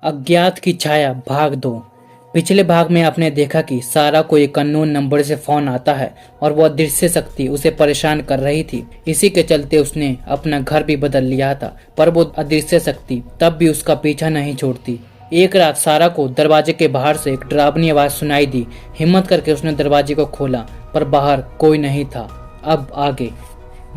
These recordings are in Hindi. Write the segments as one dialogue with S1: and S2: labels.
S1: अज्ञात की छाया भाग 2। पिछले भाग में आपने देखा कि सारा को एक अननोन नंबर से फोन आता है और वह अदृश्य शक्ति उसे परेशान कर रही थी। इसी के चलते उसने अपना घर भी बदल लिया था, पर वो अदृश्य शक्ति तब भी उसका पीछा नहीं छोड़ती। एक रात सारा को दरवाजे के बाहर से एक डरावनी आवाज सुनाई दी। हिम्मत करके उसने दरवाजे को खोला, पर बाहर कोई नहीं था। अब आगे।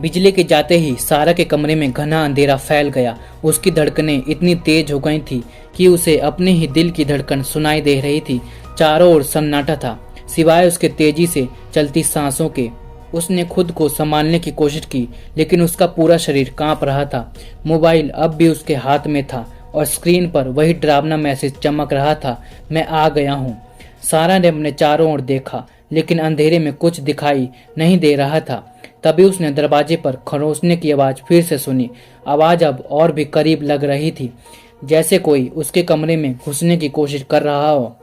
S1: बिजली के जाते ही सारा के कमरे में घना अंधेरा फैल गया। उसकी धड़कनें इतनी तेज हो गई थी कि उसे अपने ही दिल की धड़कन सुनाई दे रही थी। चारों ओर सन्नाटा था, सिवाय उसके तेजी से चलती सांसों के। उसने खुद को संभालने की कोशिश की, लेकिन उसका पूरा शरीर कांप रहा था। मोबाइल अब भी उसके हाथ में था और स्क्रीन पर वही डरावना मैसेज चमक रहा था, मैं आ गया हूँ। सारा ने अपने चारों ओर देखा, लेकिन अंधेरे में कुछ दिखाई नहीं दे रहा था। तभी उसने दरवाजे पर खरोंचने की आवाज फिर से सुनी। आवाज अब और भी करीब लग रही थी, जैसे कोई उसके कमरे में घुसने की कोशिश कर रहा हो।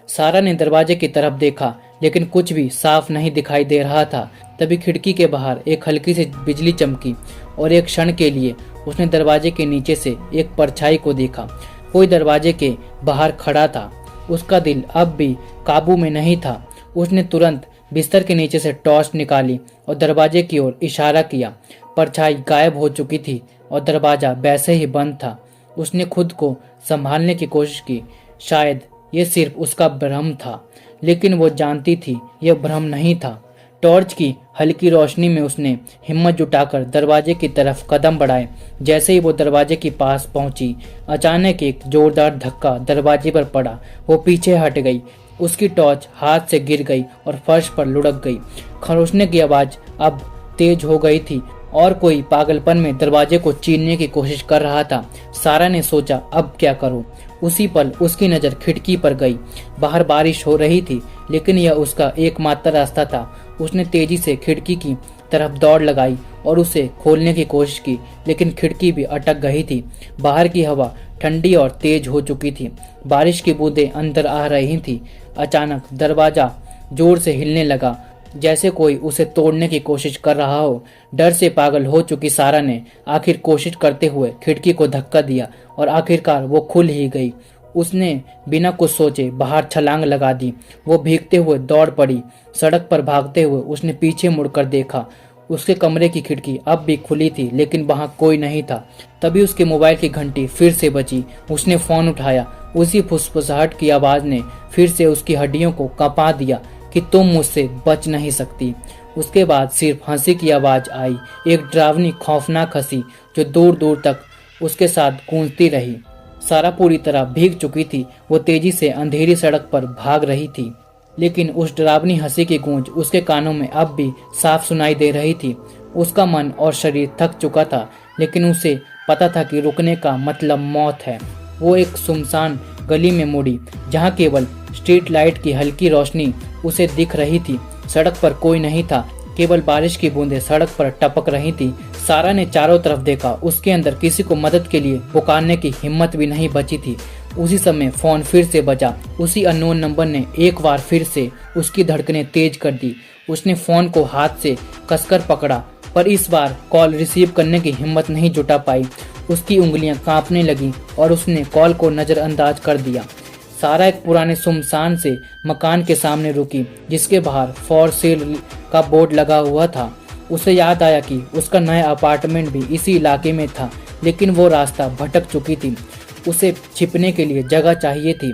S1: सारा ने दरवाजे की तरफ देखा, लेकिन कुछ भी साफ नहीं दिखाई दे रहा था। तभी खिड़की के बाहर एक हल्की सी बिजली चमकी और एक क्षण के लिए उसने दरवाजे के नीचे से एक परछाई को देखा। कोई दरवाजे के बाहर खड़ा था। उसका दिल अब भी काबू में नहीं था। उसने तुरंत बिस्तर के नीचे से टॉर्च निकाली और दरवाजे की ओर इशारा किया। परछाई गायब हो चुकी थी और दरवाजा वैसे ही बंद था। उसने खुद को संभालने की कोशिश की। शायद ये सिर्फ उसका भ्रम था, लेकिन वो जानती थी यह भ्रम नहीं था। टॉर्च की हल्की रोशनी में उसने हिम्मत जुटाकर दरवाजे की तरफ कदम बढ़ाए। जैसे ही वो दरवाजे के पास पहुंची, अचानक एक जोरदार धक्का दरवाजे पर पड़ा। वो पीछे हट गई। उसकी टॉर्च हाथ से गिर गई और फर्श पर लुढ़क गई। खरोंचने की आवाज अब तेज हो गई थी और कोई पागलपन में दरवाजे को चीरने की कोशिश कर रहा था। सारा ने सोचा, अब क्या करूं? उसी पल उसकी नजर खिड़की पर गई। बाहर बारिश हो रही थी, लेकिन यह उसका एकमात्र रास्ता था। उसने तेजी से खिड़की की तरफ दौड़ लगाई और उसे खोलने की कोशिश की, लेकिन खिड़की भी अटक गई थी। बाहर की हवा ठंडी और तेज हो चुकी थी। बारिश की बूंदें अंदर आ रही थी। अचानक दरवाजा जोर से हिलने लगा, जैसे कोई उसे तोड़ने की कोशिश कर रहा हो। डर से पागल हो चुकी सारा ने आखिर कोशिश करते हुए खिड़की को धक्का दिया और आखिरकार वो खुल ही गई। उसने बिना कुछ सोचे बाहर छलांग लगा दी। वो भीगते हुए दौड़ पड़ी। सड़क पर भागते हुए उसने पीछे मुड़कर देखा। उसके कमरे की खिड़की अब भी खुली थी, लेकिन वहां कोई नहीं था। तभी उसके मोबाइल की घंटी फिर से बजी। उसने फोन उठाया। उसी फुसफुसाहट की आवाज ने फिर से उसकी हड्डियों को कांपा दिया कि तुम मुझसे बच नहीं सकती। उसके बाद सिर्फ हंसी की आवाज आई, एक डरावनी खौफनाक हंसी जो दूर दूर तक उसके साथ गूंजती रही। सारा पूरी तरह भीग चुकी थी। वो तेजी से अंधेरी सड़क पर भाग रही थी, लेकिन उस डरावनी हंसी की गूंज उसके कानों में अब भी साफ सुनाई दे रही थी। उसका मन और शरीर थक चुका था, लेकिन उसे पता था कि रुकने का मतलब मौत है। वो एक सुनसान गली में मुड़ी, जहाँ केवल स्ट्रीट लाइट की हल्की रोशनी उसे दिख रही थी। सड़क पर कोई नहीं था, केवल बारिश की बूंदें सड़क पर टपक रही थी। सारा ने चारों तरफ देखा। उसके अंदर किसी को मदद के लिए पुकारने की हिम्मत भी नहीं बची थी। उसी समय फोन फिर से बजा। उसी अननोन नंबर ने एक बार फिर से उसकी धड़कनें तेज कर दी। उसने फोन को हाथ से कसकर पकड़ा, पर इस बार कॉल रिसीव करने की हिम्मत नहीं जुटा पाई। उसकी उंगलियां कांपने लगी और उसने कॉल को नजरअंदाज कर दिया। सारा एक पुराने सुनसान से मकान के सामने रुकी, जिसके बाहर फॉर सेल का बोर्ड लगा हुआ था। उसे याद आया कि उसका नया अपार्टमेंट भी इसी इलाके में था, लेकिन वो रास्ता भटक चुकी थी। उसे छिपने के लिए जगह चाहिए थी।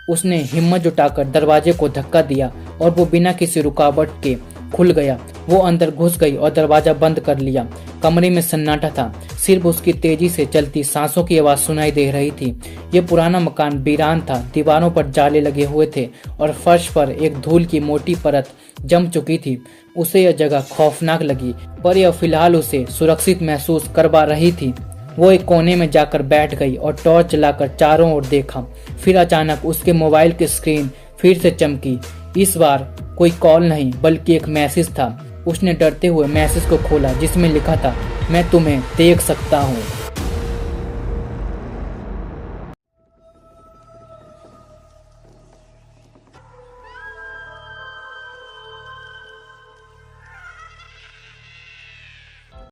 S1: उसने हिम्मत जुटाकर दरवाजे को धक्का दिया और वो बिना किसी रुकावट के खुल गया। वो अंदर घुस गई और दरवाजा बंद कर लिया। कमरे में सन्नाटा था, सिर्फ उसकी तेजी से चलती सांसों की आवाज सुनाई दे रही थी। ये पुराना मकान वीरान था। दीवारों पर जाले लगे हुए थे और फर्श पर एक धूल की मोटी परत जम चुकी थी। उसे यह जगह खौफनाक लगी, पर यह फिलहाल उसे सुरक्षित महसूस करवा रही थी। वो एक कोने में जाकर बैठ गई और टॉर्च जलाकर चारों ओर देखा। फिर अचानक उसके मोबाइल की स्क्रीन फिर से चमकी। इस बार कोई कॉल नहीं, बल्कि एक मैसेज था। उसने डरते हुए मैसेज को खोला, जिसमें लिखा था, मैं तुम्हें देख सकता हूँ।